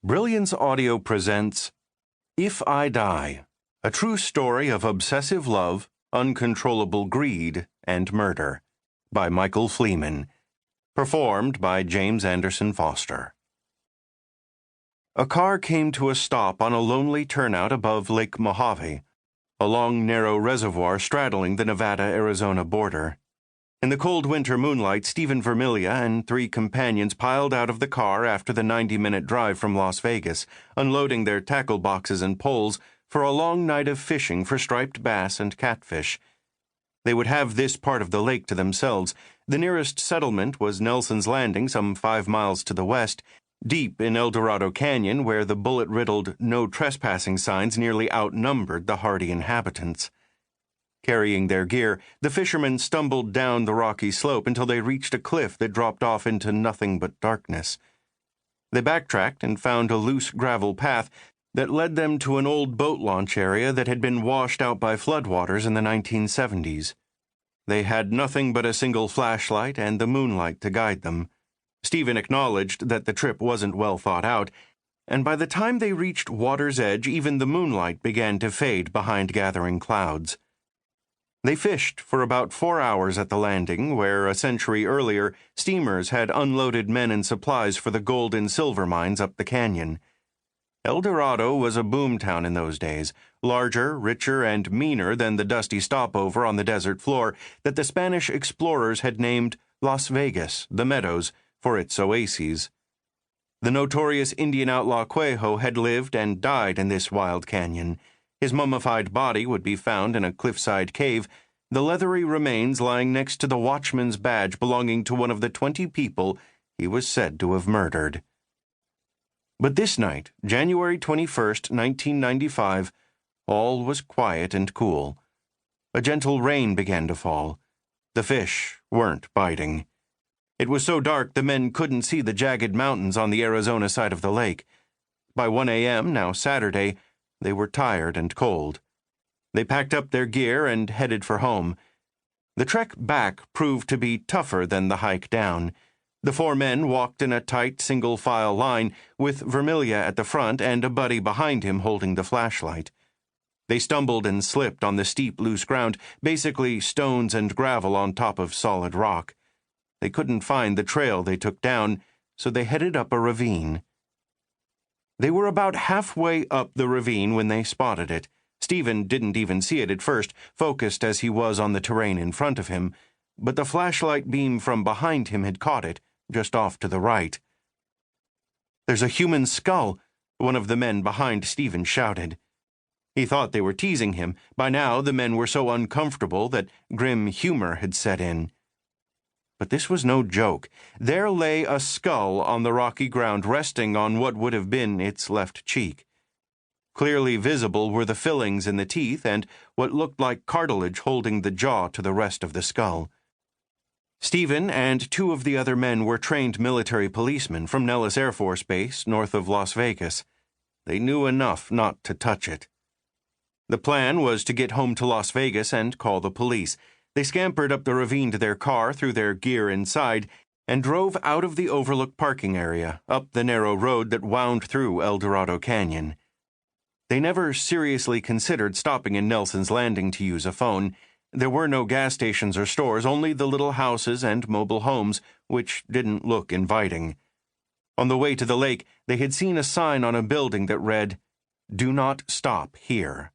Brilliance Audio presents If I Die, a true story of obsessive love, uncontrollable greed, and murder, by Michael Fleeman, performed by James Anderson Foster. A car came to a stop on a lonely turnout above Lake Mojave, a long, narrow reservoir straddling the Nevada-Arizona border. In the cold winter moonlight, Stephen Vermilia and three companions piled out of the car after the 90-minute drive from Las Vegas, unloading their tackle boxes and poles for a long night of fishing for striped bass and catfish. They would have this part of the lake to themselves. The nearest settlement was Nelson's Landing, some 5 miles to the west, deep in El Dorado Canyon, where the bullet-riddled no trespassing signs nearly outnumbered the hardy inhabitants. Carrying their gear, the fishermen stumbled down the rocky slope until they reached a cliff that dropped off into nothing but darkness. They backtracked and found a loose gravel path that led them to an old boat launch area that had been washed out by floodwaters in the 1970s. They had nothing but a single flashlight and the moonlight to guide them. Stephen acknowledged that the trip wasn't well thought out, and by the time they reached water's edge, even the moonlight began to fade behind gathering clouds. They fished for about 4 hours at the landing, where a century earlier steamers had unloaded men and supplies for the gold and silver mines up the canyon. El Dorado was a boomtown in those days, larger, richer, and meaner than the dusty stopover on the desert floor that the Spanish explorers had named Las Vegas, the Meadows, for its oases. The notorious Indian outlaw Cuejo had lived and died in this wild canyon. His mummified body would be found in a cliffside cave, the leathery remains lying next to the watchman's badge belonging to one of the 20 people he was said to have murdered. But this night, January 21st, 1995, all was quiet and cool. A gentle rain began to fall. The fish weren't biting. It was so dark the men couldn't see the jagged mountains on the Arizona side of the lake. By 1 a.m., now Saturday, they were tired and cold. They packed up their gear and headed for home. The trek back proved to be tougher than the hike down. The 4 men walked in a tight, single-file line, with Vermilia at the front and a buddy behind him holding the flashlight. They stumbled and slipped on the steep, loose ground, basically stones and gravel on top of solid rock. They couldn't find the trail they took down, so they headed up a ravine. They were about halfway up the ravine when they spotted it. Stephen didn't even see it at first, focused as he was on the terrain in front of him, but the flashlight beam from behind him had caught it, just off to the right. "There's a human skull," one of the men behind Stephen shouted. He thought they were teasing him. By now, the men were so uncomfortable that grim humor had set in. But this was no joke. There lay a skull on the rocky ground, resting on what would have been its left cheek. Clearly visible were the fillings in the teeth and what looked like cartilage holding the jaw to the rest of the skull. Stephen and 2 of the other men were trained military policemen from Nellis Air Force Base, north of Las Vegas. They knew enough not to touch it. The plan was to get home to Las Vegas and call the police. They scampered up the ravine to their car, threw their gear inside, and drove out of the overlook parking area, up the narrow road that wound through El Dorado Canyon. They never seriously considered stopping in Nelson's Landing to use a phone. There were no gas stations or stores, only the little houses and mobile homes, which didn't look inviting. On the way to the lake, they had seen a sign on a building that read, "Do not stop here."